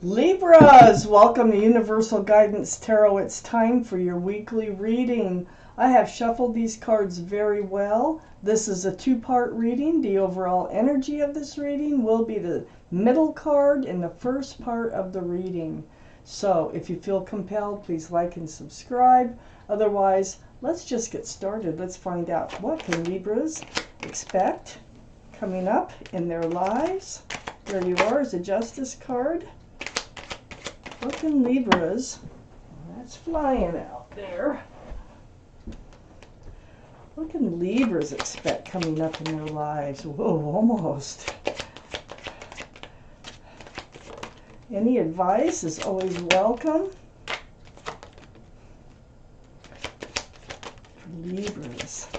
Libras, welcome to Universal Guidance Tarot. It's time for your weekly reading. I have shuffled these cards very well. This is a two-part reading. The overall energy of this reading will be the middle card in the first part of the reading. So if you feel compelled, please like and subscribe. Otherwise, let's just get started. Let's find out what can Libras expect coming up in their lives. There you are, is a Justice card. What can Libras, that's flying out there. What can Libras expect coming up in their lives? Whoa, almost. Any advice is always welcome. Libras,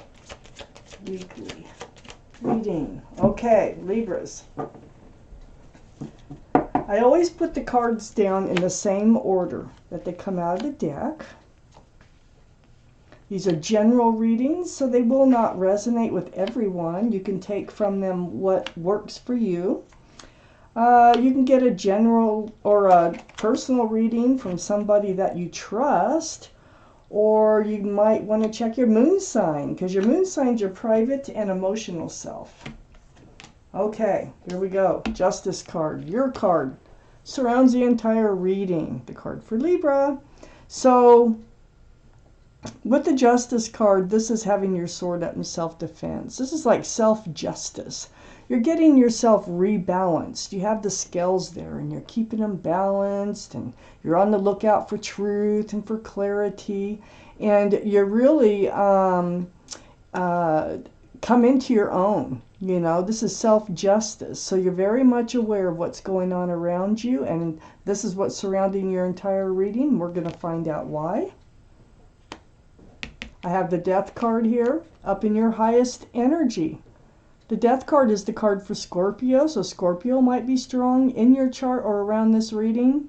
weekly reading. Okay, Libras. I always put the cards down in the same order that they come out of the deck. These are general readings, so they will not resonate with everyone. You can take from them what works for you. You can get a general or a personal reading from somebody that you trust, or you might want to check your moon sign, because your moon sign's your private and emotional self. Okay, here we go. Justice card, your card, surrounds the entire reading. The card for Libra. So, with the Justice card, this is having your sword up in self-defense. This is like self-justice. You're getting yourself rebalanced. You have the scales there, and you're keeping them balanced, and you're on the lookout for truth and for clarity, and you're really come into your own. You know, this is self-justice. So you're very much aware of what's going on around you, and this is what's surrounding your entire reading. We're going to find out why. I have the Death card here, up in your highest energy. The Death card is the card for Scorpio, so Scorpio might be strong in your chart or around this reading.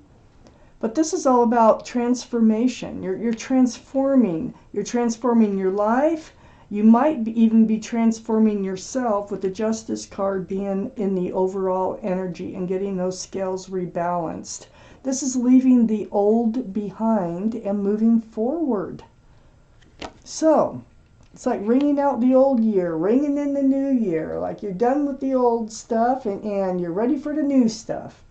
But this is all about transformation. You're transforming. You're transforming your life. You might even be transforming yourself with the Justice card being in the overall energy and getting those scales rebalanced. This is leaving the old behind and moving forward. So, it's like ringing out the old year, ringing in the new year, like you're done with the old stuff and you're ready for the new stuff.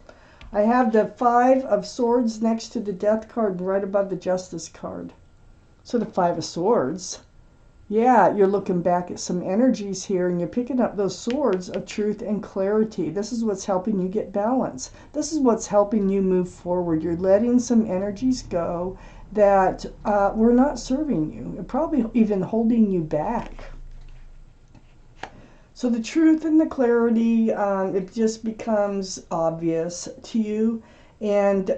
I have the Five of Swords next to the Death card right above the Justice card. So the Five of Swords, yeah, you're looking back at some energies here and you're picking up those swords of truth and clarity. This is what's helping you get balance. This is what's helping you move forward. You're letting some energies go that were not serving you. They're probably even holding you back. So the truth and the clarity, it just becomes obvious to you, and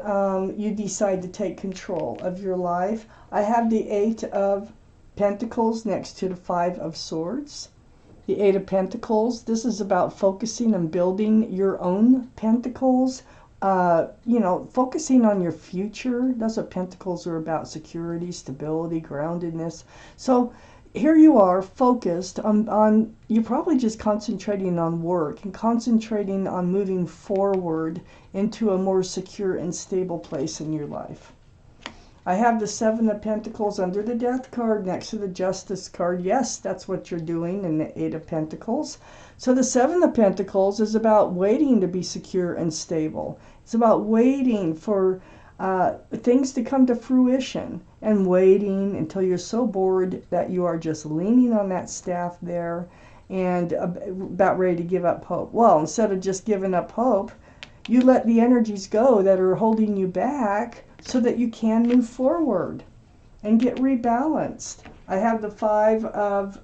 you decide to take control of your life. I have the Eight of Pentacles next to the Five of Swords. The Eight of Pentacles, this is about focusing and building your own pentacles. You know, focusing on your future. That's what Pentacles are about: security, stability, groundedness. So here you are focused on you're probably just concentrating on work and concentrating on moving forward into a more secure and stable place in your life. I have the Seven of Pentacles under the Death card next to the Justice card. Yes, that's what you're doing in the Eight of Pentacles. So the Seven of Pentacles is about waiting to be secure and stable. It's about waiting for things to come to fruition and waiting until you're so bored that you are just leaning on that staff there and about ready to give up hope. Well, instead of just giving up hope, you let the energies go that are holding you back so that you can move forward and get rebalanced. I have the Five of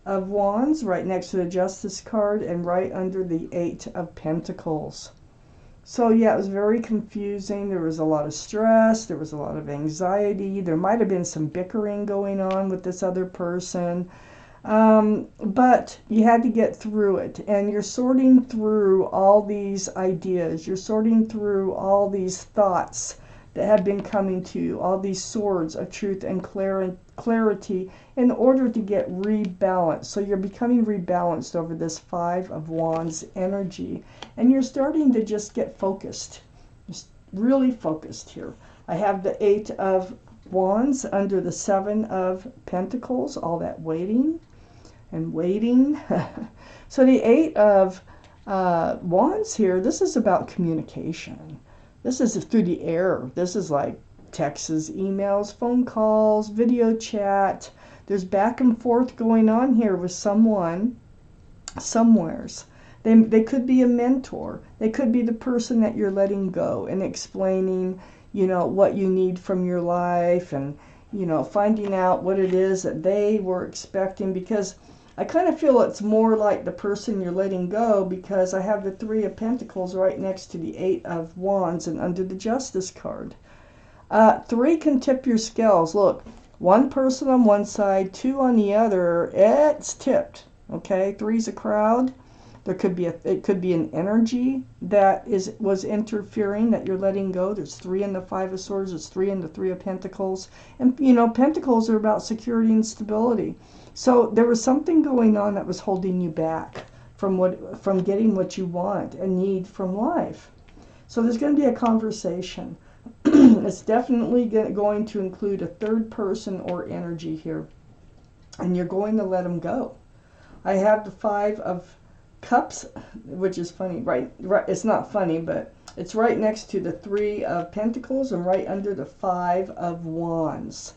Wands right next to the Justice card and right under the Eight of Pentacles. So yeah, it was very confusing. There was a lot of stress. There was a lot of anxiety. There might have been some bickering going on with this other person. But you had to get through it, and you're sorting through all these ideas. You're sorting through all these thoughts that have been coming to you, all these swords of truth and clarity in order to get rebalanced. So you're becoming rebalanced over this Five of Wands energy, and you're starting to just get focused. Just really focused here. I have the 8 of Wands under the 7 of Pentacles, all that waiting and waiting. So the 8 of Wands here, this is about communication. This is through the air. This is like texts, emails, phone calls, video chat. There's back and forth going on here with someone, somewheres. They could be a mentor. They could be the person that you're letting go and explaining, you know, what you need from your life, and, you know, finding out what it is that they were expecting, because I kind of feel it's more like the person you're letting go, because I have the 3 of Pentacles right next to the 8 of Wands and under the Justice card. 3 can tip your scales. Look, 1 person on one side, 2 on the other, it's tipped. Okay, 3's a crowd. There could be it could be an energy that was interfering that you're letting go. There's 3 in the 5 of Swords. There's 3 in the 3 of Pentacles. And, you know, Pentacles are about security and stability. So there was something going on that was holding you back from getting what you want and need from life. So there's going to be a conversation. It's definitely going to include a 3rd person or energy here. And you're going to let them go. I have the 5 of Cups, which is funny, right? It's not funny, but it's right next to the 3 of Pentacles and right under the 5 of Wands.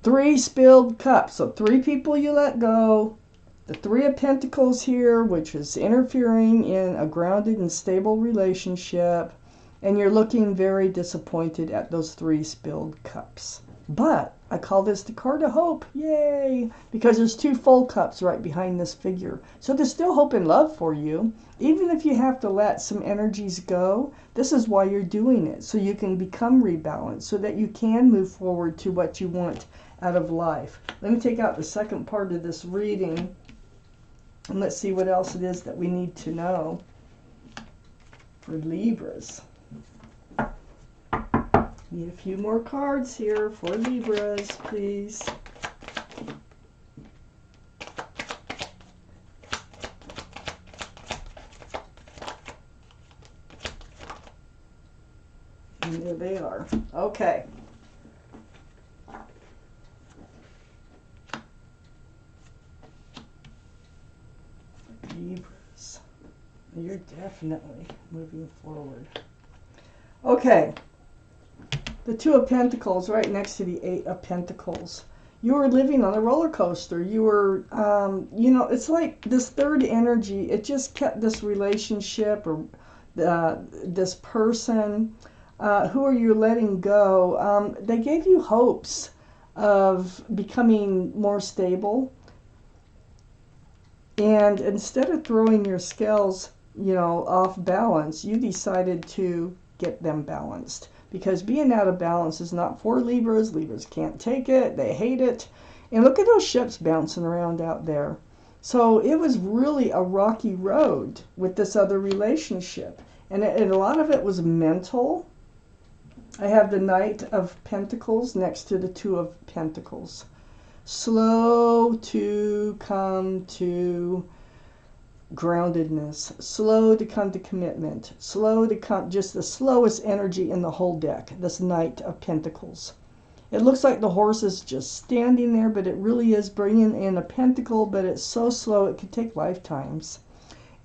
3 spilled cups. So 3 people you let go. The 3 of Pentacles here, which is interfering in a grounded and stable relationship. And you're looking very disappointed at those 3 spilled cups. But I call this the card of hope. Yay! Because there's 2 full cups right behind this figure. So there's still hope and love for you. Even if you have to let some energies go, this is why you're doing it. So you can become rebalanced, so that you can move forward to what you want out of life. Let me take out the second part of this reading. And let's see what else it is that we need to know for Libras. Need a few more cards here for Libras, please. And there they are. Okay. Libras. You're definitely moving forward. Okay. The 2 of Pentacles right next to the 8 of Pentacles. You were living on a roller coaster. You were, you know, it's like this 3rd energy. It just kept this relationship or this person. Who are you letting go? They gave you hopes of becoming more stable. And instead of throwing your scales, you know, off balance, you decided to get them balanced. Because being out of balance is not for Libras. Libras can't take it. They hate it. And look at those ships bouncing around out there. So it was really a rocky road with this other relationship. And a lot of it was mental. I have the Knight of Pentacles next to the 2 of Pentacles. Slow to come to groundedness, slow to come to commitment, slow to come, just the slowest energy in the whole deck, this Knight of Pentacles. It looks like the horse is just standing there, but it really is bringing in a pentacle, but it's so slow it could take lifetimes.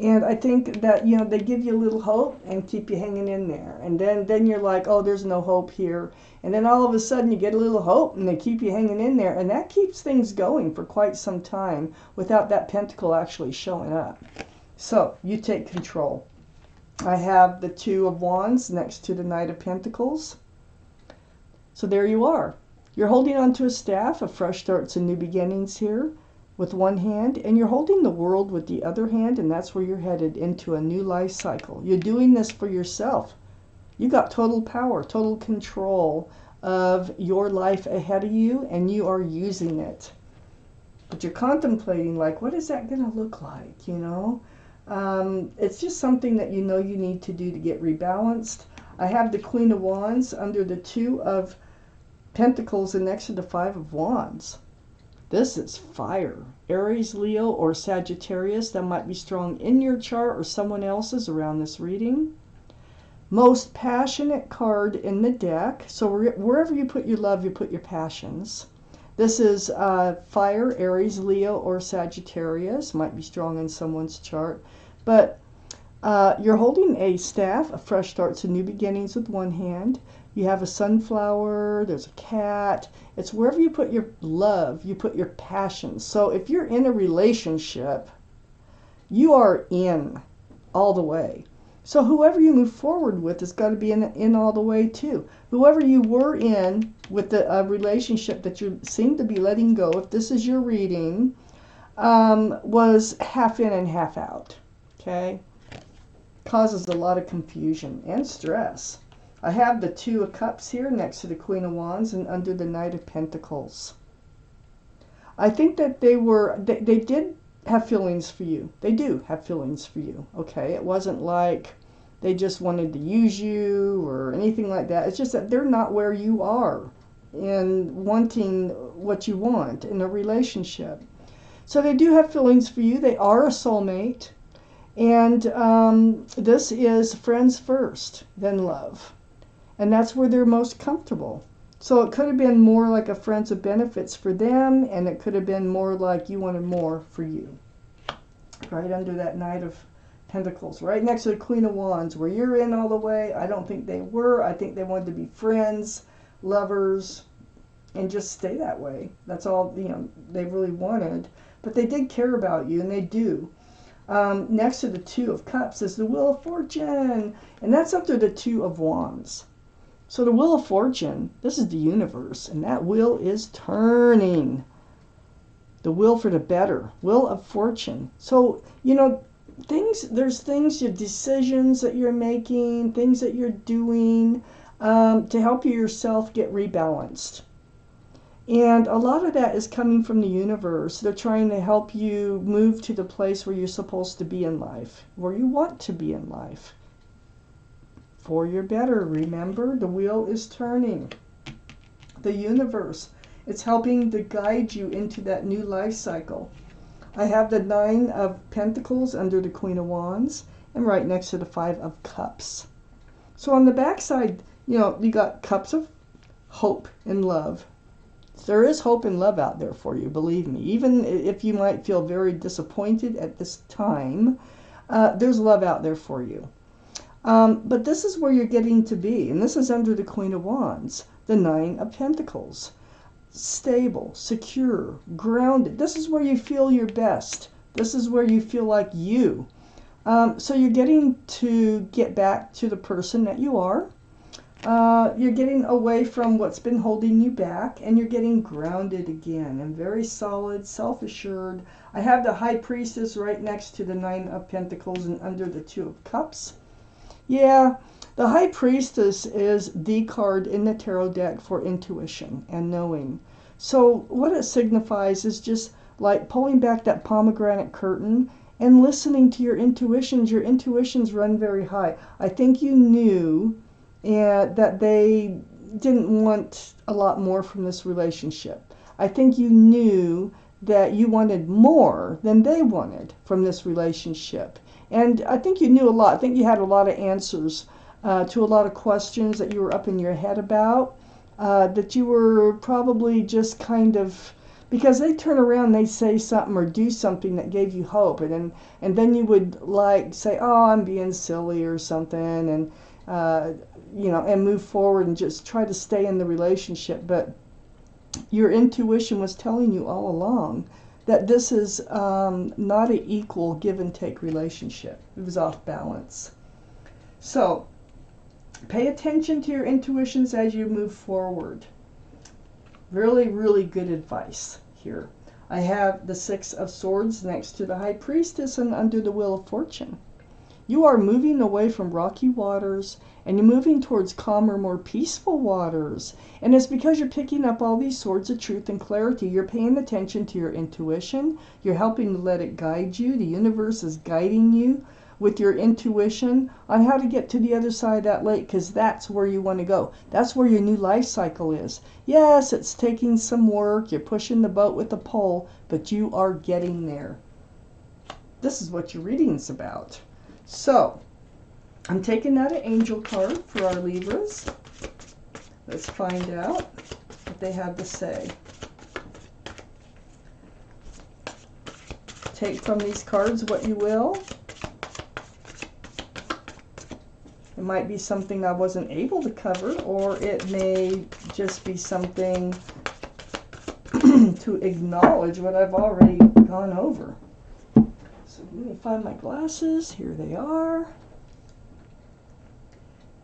And I think that, you know, they give you a little hope and keep you hanging in there. And then you're like, oh, there's no hope here. And then all of a sudden you get a little hope and they keep you hanging in there. And that keeps things going for quite some time without that pentacle actually showing up. So you take control. I have the 2 of Wands next to the Knight of Pentacles. So there you are. You're holding onto a staff of fresh starts and new beginnings here with one hand, and you're holding the world with the other hand, and that's where you're headed, into a new life cycle. You're doing this for yourself. You got total power, total control of your life ahead of you, and you are using it. But you're contemplating, like, what is that going to look like, you know? It's just something that you know you need to do to get rebalanced. I have the Queen of Wands under the 2 of Pentacles and next to the 5 of Wands. This is fire. Aries, Leo, or Sagittarius, that might be strong in your chart or someone else's around this reading. Most passionate card in the deck. So wherever you put your love, you put your passions. This is fire, Aries, Leo, or Sagittarius. Might be strong in someone's chart. But you're holding a staff, a fresh starts and new beginnings with one hand. You have a sunflower, there's a cat. It's wherever you put your love, you put your passions. So if you're in a relationship, you are in all the way. So whoever you move forward with has got to be in all the way too. Whoever you were in with the relationship that you seem to be letting go, if this is your reading, was half in and half out. Okay? Causes a lot of confusion and stress. I have the Two of Cups here next to the Queen of Wands and under the Knight of Pentacles. I think that they did have feelings for you. They do have feelings for you. Okay? It wasn't like they just wanted to use you or anything like that. It's just that they're not where you are in wanting what you want in a relationship. So they do have feelings for you. They are a soulmate. And this is friends first, then love. And that's where they're most comfortable. So it could have been more like a friends of benefits for them, and it could have been more like you wanted more for you. Right under that Knight of Pentacles, right next to the Queen of Wands, where you're in all the way. I don't think they were. I think they wanted to be friends, lovers, and just stay that way. That's all, they really wanted. But they did care about you, and they do. Next to the Two of Cups is the Wheel of Fortune, and that's up to the Two of Wands. So the Wheel of Fortune, this is the universe, and that wheel is turning. The wheel for the better, Wheel of Fortune. So, there's things, your decisions that you're making, things that you're doing to help you yourself get rebalanced. And a lot of that is coming from the universe. They're trying to help you move to the place where you're supposed to be in life, where you want to be in life. For your better, remember, the wheel is turning. The universe, it's helping to guide you into that new life cycle. I have the Nine of Pentacles under the Queen of Wands and right next to the Five of Cups. So on the back side, you got cups of hope and love. There is hope and love out there for you, believe me. Even if you might feel very disappointed at this time, there's love out there for you. But this is where you're getting to be, and this is under the Queen of Wands, the Nine of Pentacles. Stable, secure, grounded. This is where you feel your best. This is where you feel like you. So you're getting to get back to the person that you are. You're getting away from what's been holding you back, and you're getting grounded again and very solid, self-assured. I have the High Priestess right next to the Nine of Pentacles and under the Two of Cups. Yeah, the High Priestess is the card in the tarot deck for intuition and knowing. So what it signifies is just like pulling back that pomegranate curtain and listening to your intuitions. Your intuitions run very high. I think you knew that they didn't want a lot more from this relationship. I think you knew that you wanted more than they wanted from this relationship. And I think you knew a lot. I think you had a lot of answers to a lot of questions that you were up in your head about, that you were probably just kind of, because they turn around, they say something or do something that gave you hope, and then you would like say, oh, I'm being silly or something, and and move forward and just try to stay in the relationship. But your intuition was telling you all along that this is not an equal give and take relationship. It was off balance. So pay attention to your intuitions as you move forward. Really, really good advice here. I have the Six of Swords next to the High Priestess and under the Wheel of Fortune. You are moving away from rocky waters and you're moving towards calmer, more peaceful waters. And it's because you're picking up all these swords of truth and clarity. You're paying attention to your intuition. You're helping to let it guide you. The universe is guiding you with your intuition on how to get to the other side of that lake, because that's where you want to go. That's where your new life cycle is. Yes, it's taking some work. You're pushing the boat with a pole, but you are getting there. This is what your reading's about. So, I'm taking out an angel card for our Libras. Let's find out what they have to say. Take from these cards what you will. It might be something I wasn't able to cover, or it may just be something to acknowledge what I've already gone over. So let me find my glasses. Here they are.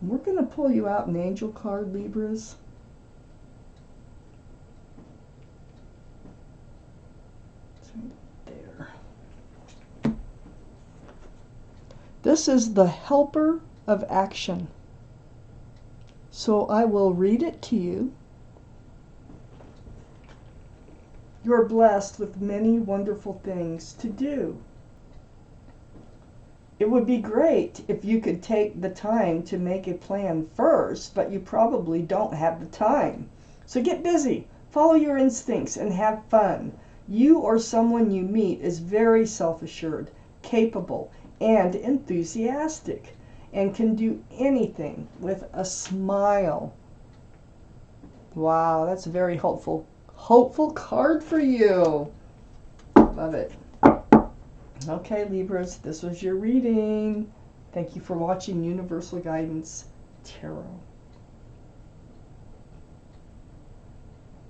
And we're going to pull you out an angel card, Libras. It's right there. This is the helper of action. So I will read it to you. You're blessed with many wonderful things to do. It would be great if you could take the time to make a plan first, but you probably don't have the time. So get busy, follow your instincts, and have fun. You or someone you meet is very self-assured, capable, and enthusiastic, and can do anything with a smile. Wow, that's a very hopeful card for you. Love it. Okay, Libras, this was your reading. Thank you for watching Universal Guidance Tarot.